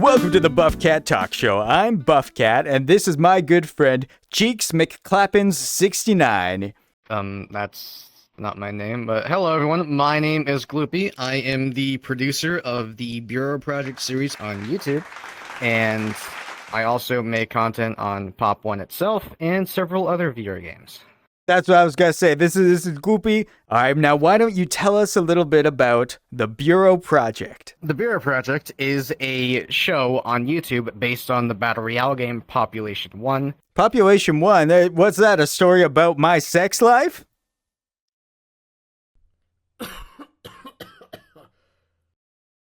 Welcome to the Buffcat Talk Show. I'm Buffcat, and this is my good friend Cheeks McClappins69. That's not my name, but hello everyone. My name is Gloopy. I am the producer of the Bureau Project series on YouTube, and I also make content on Pop 1 itself and several other VR games. That's what I was gonna say. This is Gloopy. All right, now why don't you tell us a little bit about the Bureau Project? The Bureau Project is a show on YouTube based on the battle royale game Population 1. Population 1? What's that, a story about my sex life?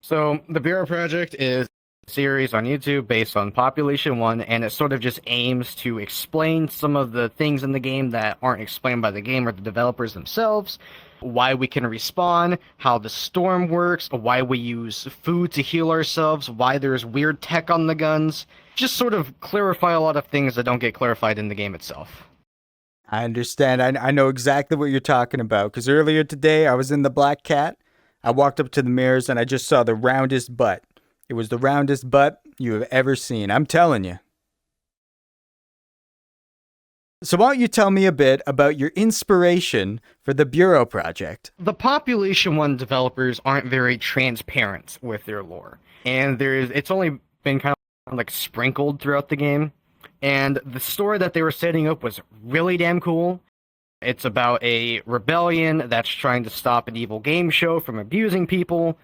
So, the Bureau Project is a series on YouTube based on Population 1, and it sort of just aims to explain some of the things in the game that aren't explained by the game or the developers themselves, why we can respawn, how the storm works, why we use food to heal ourselves, why there's weird tech on the guns, just sort of clarify a lot of things that don't get clarified in the game itself. I understand. I know exactly what you're talking about, because earlier today I was in the Black Cat. I walked up to the mirrors and I just saw the roundest butt. It was the roundest butt you have ever seen. I'm telling you. So why don't you tell me a bit about your inspiration for the Bureau Project? The Population 1 developers aren't very transparent with their lore, and it's only been kind of like sprinkled throughout the game, and the story that they were setting up was really damn cool. It's about a rebellion that's trying to stop an evil game show from abusing people,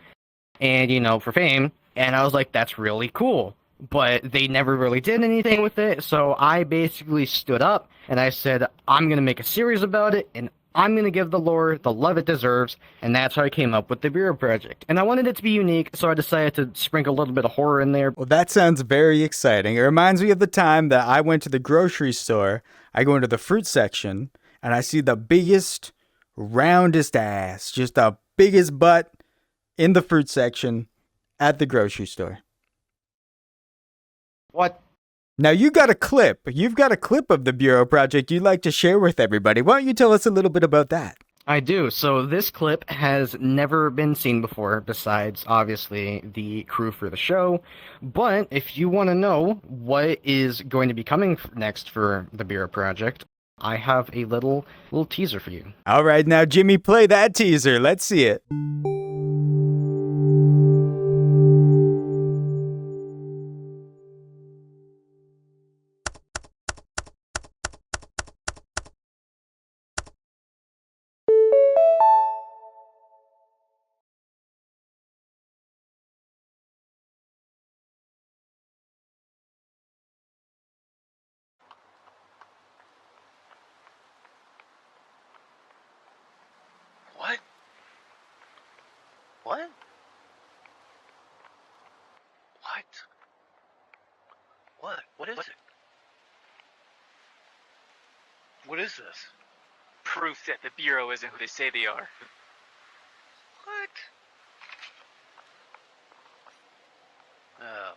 and, for fame. And I was like, that's really cool. But they never really did anything with it, so I basically stood up, and I said, I'm going to make a series about it, and I'm going to give the lore the love it deserves, and that's how I came up with the Bureau Project. And I wanted it to be unique, so I decided to sprinkle a little bit of horror in there. Well, that sounds very exciting. It reminds me of the time that I went to the grocery store. I go into the fruit section, and I see the biggest, roundest ass, just the biggest butt in the fruit section at the grocery store. What? Now you've got a clip of the Bureau Project you'd like to share with everybody. Why don't you tell us a little bit about that? I do. So this clip has never been seen before, besides, obviously, the crew for the show. But if you want to know what is going to be coming next for the Bureau Project, I have a little teaser for you. All right, now Jimmy, play that teaser. Let's see it. What? What? What? What? What is it? What is this? Proof that the Bureau isn't who they say they are. What? Oh, man.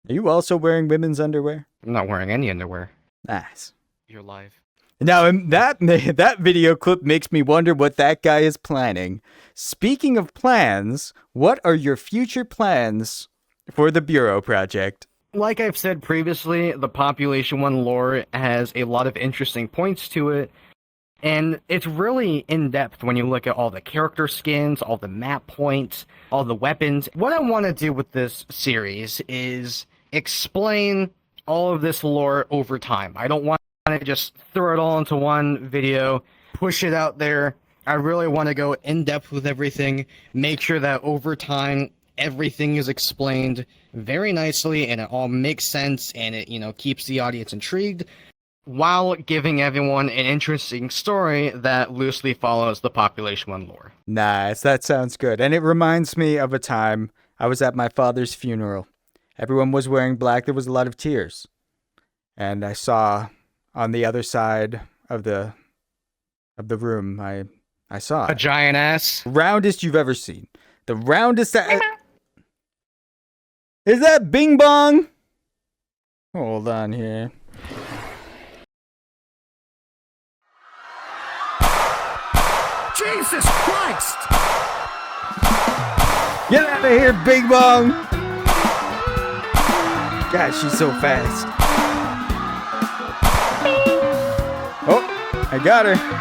Are you also wearing women's underwear? I'm not wearing any underwear. Nice. You're live. Now, that video clip makes me wonder what that guy is planning. Speaking of plans, what are your future plans for the Bureau Project? Like I've said previously, the Population 1 lore has a lot of interesting points to it, and it's really in-depth when you look at all the character skins, all the map points, all the weapons. What I want to do with this series is explain all of this lore over time. I don't want to just throw it all into one video, push it out there. I really want to go in-depth with everything, make sure that over time everything is explained very nicely and it all makes sense and it, keeps the audience intrigued while giving everyone an interesting story that loosely follows the Population 1 lore. Nice, that sounds good. And it reminds me of a time I was at my father's funeral. Everyone was wearing black. There was a lot of tears. And I saw on the other side of the room, I saw A giant ass. roundest you've ever seen. The roundest ass. Is that Bing Bong? Hold on here. Jesus Christ! Get out of here, Big Bong! God, she's so fast. Oh, I got her.